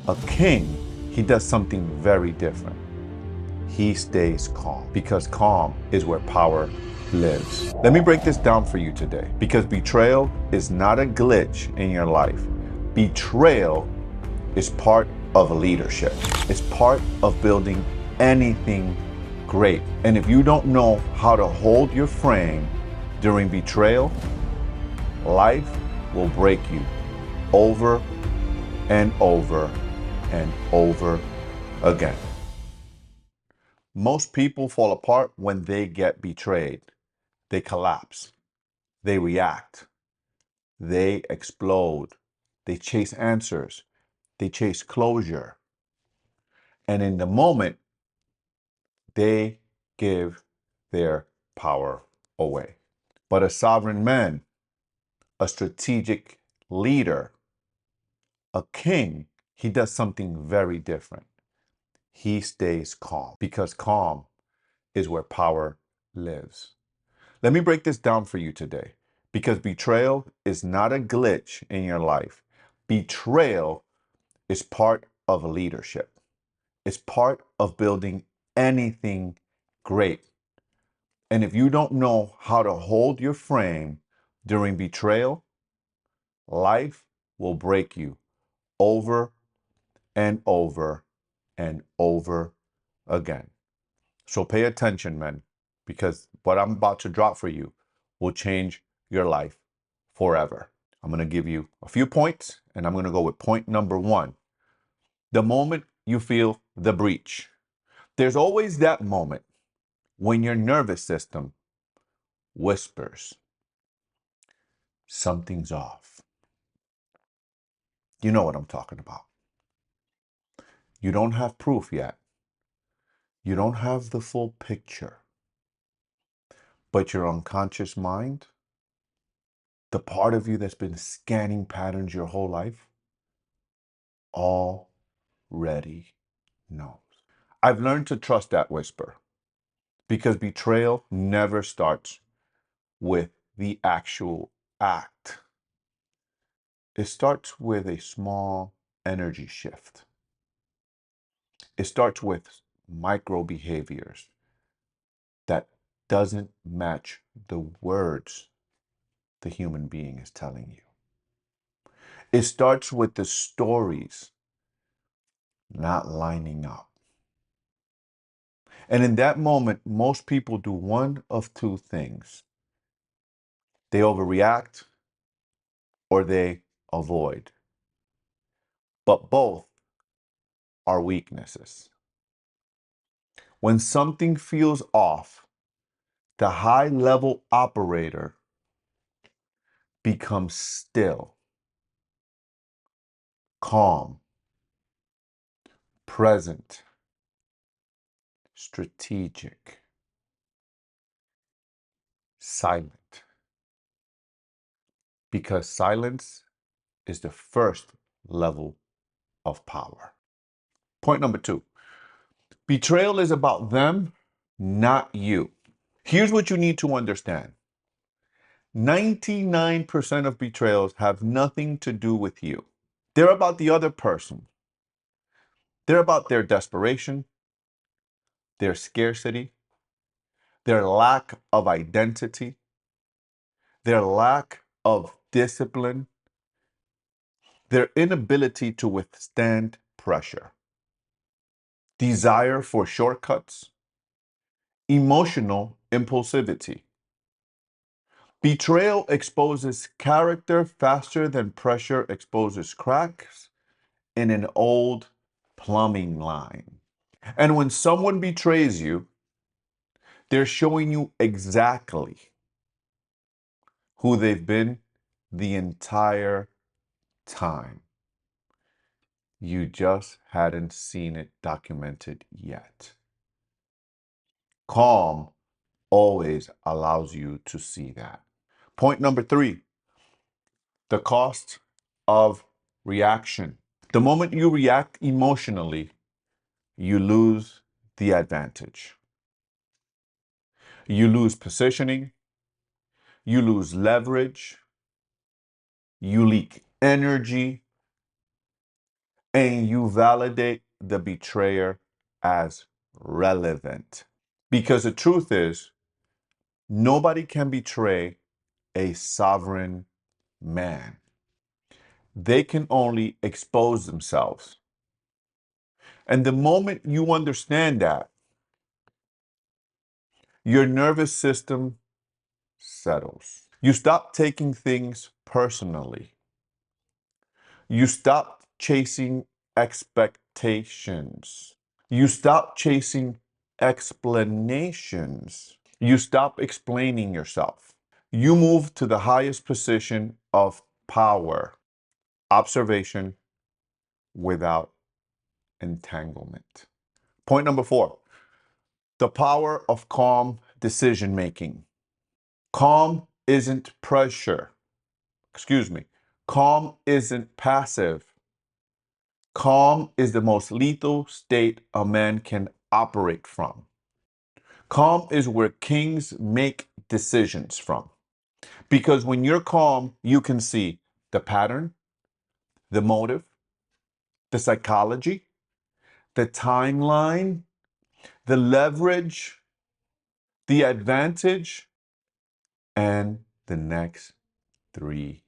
A king, he does something very different. He stays calm because calm is where power lives. Let me break this down for you today because betrayal is not a glitch in your life. Betrayal is part of leadership. It's part of building anything great. And if you don't know how to hold your frame during betrayal, life will break you over and over and over again. Most people fall apart when they get betrayed. They collapse. They react. They explode. They chase answers. They chase closure. And in the moment, they give their power away. But a sovereign man, a strategic leader, a king, he does something very different. He stays calm because calm is where power lives. Let me break this down for you today because betrayal is not a glitch in your life. Betrayal is part of leadership. It's part of building anything great. And if you don't know how to hold your frame during betrayal, life will break you over and over and over again. So pay attention, men, because what I'm about to drop for you will change your life forever. I'm going to give you a few points, and I'm going to go with point number one. The moment you feel the breach, there's always that moment when your nervous system whispers, something's off. You know what I'm talking about. You don't have proof yet. You don't have the full picture. But your unconscious mind, the part of you that's been scanning patterns your whole life, already knows. I've learned to trust that whisper because betrayal never starts with the actual act. It starts with a small energy shift. It starts with micro behaviors that doesn't match the words the human being is telling you. It starts with the stories not lining up. And in that moment, most people do one of two things. They overreact or they avoid. But both are weaknesses. When something feels off, the high level operator becomes still, calm, present, strategic, silent. Because silence is the first level of power. Point number two, betrayal is about them, not you. Here's what you need to understand. 99% of betrayals have nothing to do with you. They're about the other person. They're about their desperation, their scarcity, their lack of identity, their lack of discipline, their inability to withstand pressure, desire for shortcuts, emotional impulsivity. Betrayal exposes character faster than pressure exposes cracks in an old plumbing line. And when someone betrays you, they're showing you exactly who they've been the entire time. You just hadn't seen it documented yet. Calm always allows you to see that. Point number three, the cost of reaction. The moment you react emotionally, you lose the advantage. You lose positioning, you lose leverage, you leak energy, and you validate the betrayer as relevant. Because the truth is, nobody can betray a sovereign man. They can only expose themselves. And the moment you understand that, your nervous system settles. You stop taking things personally. You stop chasing expectations. You stop chasing explanations. You stop explaining yourself. You move to the highest position of power, observation without entanglement. Point number 4, the power of calm decision making. Calm isn't pressure. Excuse me. Calm isn't passive. Calm is the most lethal state a man can operate from. Calm is where kings make decisions from. Because when you're calm, you can see the pattern, the motive, the psychology, the timeline, the leverage, the advantage, and the next 3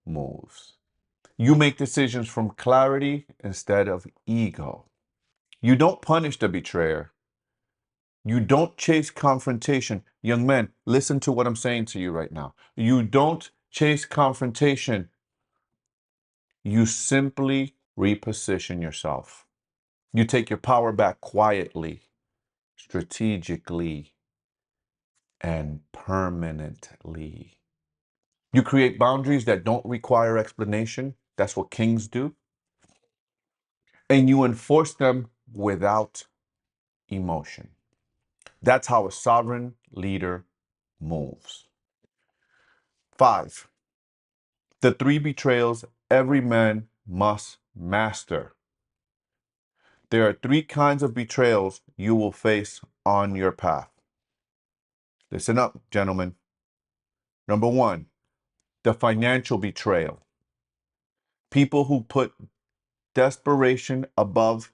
moves. You make decisions from clarity instead of ego. You don't punish the betrayer. You don't chase confrontation. Young men, listen to what I'm saying to you right now. You don't chase confrontation. You simply reposition yourself. You take your power back quietly, strategically, and permanently. You create boundaries that don't require explanation. That's what kings do. And you enforce them without emotion. That's how a sovereign leader moves. 5, the 3 betrayals every man must master. There are 3 kinds of betrayals you will face on your path. Listen up, gentlemen. Number 1, the financial betrayal. People who put desperation above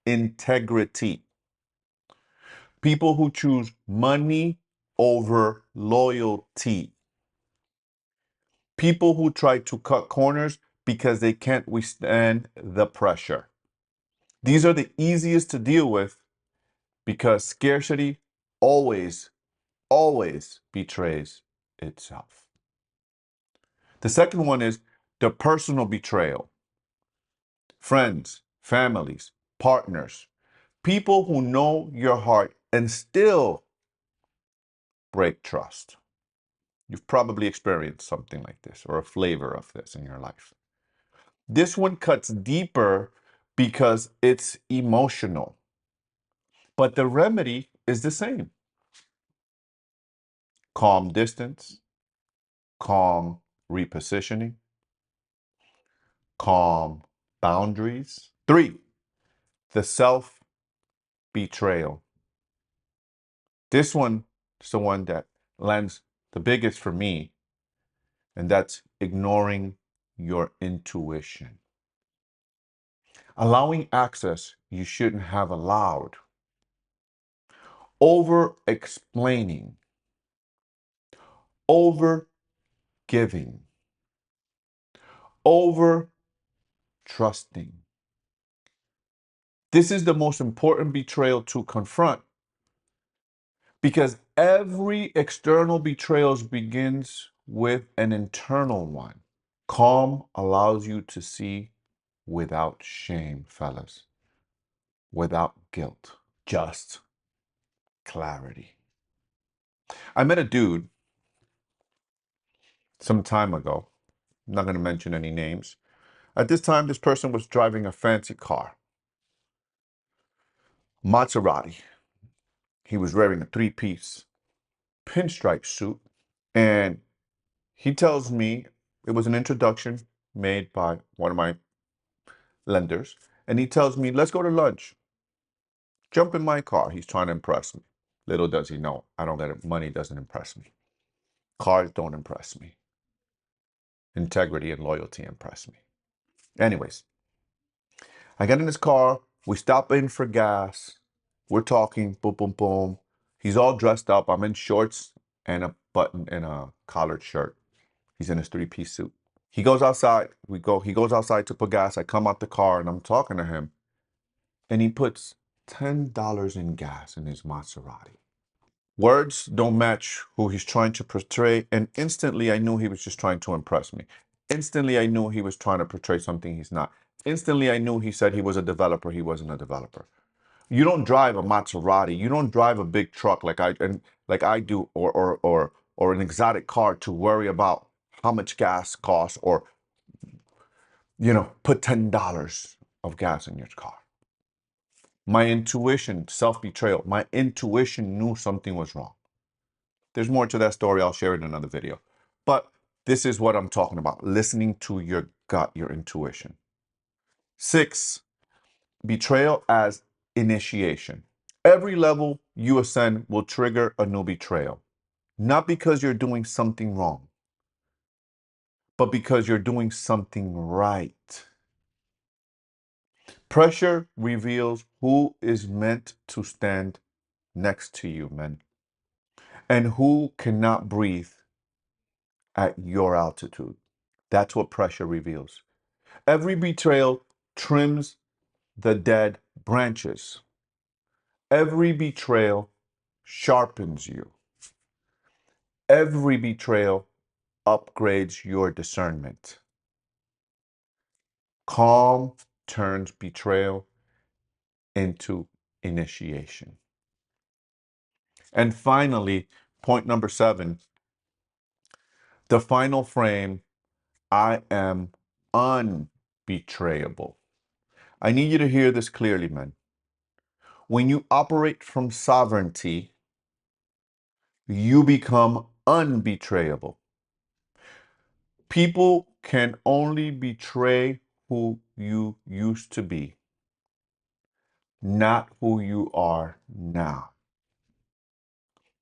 integrity. People who choose money over loyalty. People who try to cut corners because they can't withstand the pressure. These are the easiest to deal with because scarcity always, always betrays itself. The second one is the personal betrayal. Friends, families, partners, people who know your heart and still break trust. You've probably experienced something like this or a flavor of this in your life. This one cuts deeper because it's emotional, but the remedy is the same. Calm distance, calm repositioning, calm boundaries. 3, the self-betrayal. This one is the one that lands the biggest for me, and that's ignoring your intuition. Allowing access you shouldn't have allowed. Over explaining. Over giving. Over trusting. This is the most important betrayal to confront because every external betrayal begins with an internal one. Calm allows you to see without shame, fellas, without guilt, just clarity. I met a dude some time ago. I'm not going to mention any names. At this time, this person was driving a fancy car, Maserati. He was wearing a 3-piece pinstripe suit, and he tells me it was an introduction made by one of my lenders, and he tells me, let's go to lunch. Jump in my car. He's trying to impress me. Little does he know, I don't get it. Money doesn't impress me. Cars don't impress me. Integrity and loyalty impress me. Anyways, I get in his car. We stop in for gas. We're talking. Boom, boom, boom. He's all dressed up. I'm in shorts and a button and a collared shirt. He's in his three-piece suit. He goes outside. He goes outside to put gas. I come out the car and I'm talking to him. And he puts $10 in gas in his Maserati. Words don't match who he's trying to portray. And instantly I knew he was just trying to impress me. Instantly I knew he was trying to portray something he's not. Instantly I knew he said he was a developer. He wasn't a developer. You don't drive a Maserati. You don't drive a big truck like I do, or an exotic car to worry about how much gas costs, or put $10 of gas in your car. My intuition, self-betrayal, my intuition knew something was wrong. There's more to that story. I'll share it in another video. But this is what I'm talking about. Listening to your gut, your intuition. 6, betrayal as initiation. Every level you ascend will trigger a new betrayal. Not because you're doing something wrong, but because you're doing something right. Pressure reveals who is meant to stand next to you, men, and who cannot breathe at your altitude. That's what pressure reveals. Every betrayal trims the dead branches. Every betrayal sharpens you. Every betrayal upgrades your discernment. Calm turns betrayal into initiation. And finally, point number 7, the final frame: I am unbetrayable. I need you to hear this clearly, men. When you operate from sovereignty, you become unbetrayable. People can only betray who you used to be, not who you are now.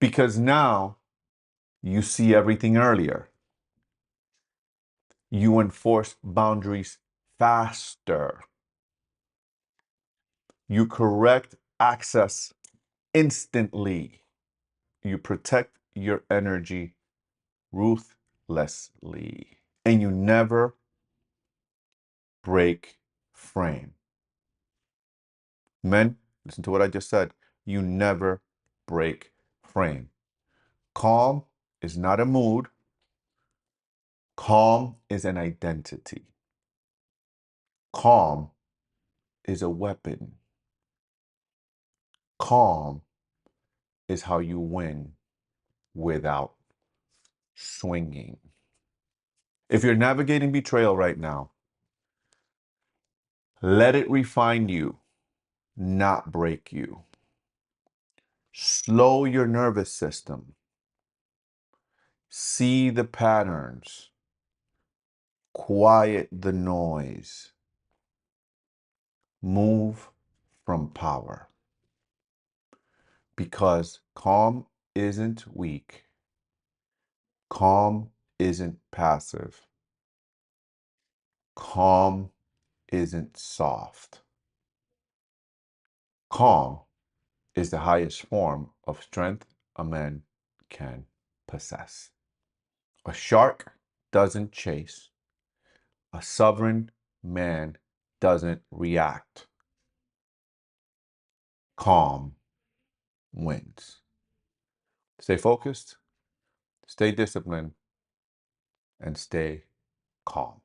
Because now you see everything earlier. You enforce boundaries faster. You correct access instantly. You protect your energy ruthlessly. And you never break frame. Men, listen to what I just said. You never break frame. Calm is not a mood. Calm is an identity. Calm is a weapon. Calm is how you win without swinging. If you're navigating betrayal right now, let it refine you, not break you. Slow your nervous system. See the patterns. Quiet the noise. Move from power. Because calm isn't weak. Calm isn't passive. Calm isn't soft. Calm is the highest form of strength a man can possess. A shark doesn't chase. A sovereign man doesn't react. Calm wins. Stay focused, stay disciplined, and stay calm.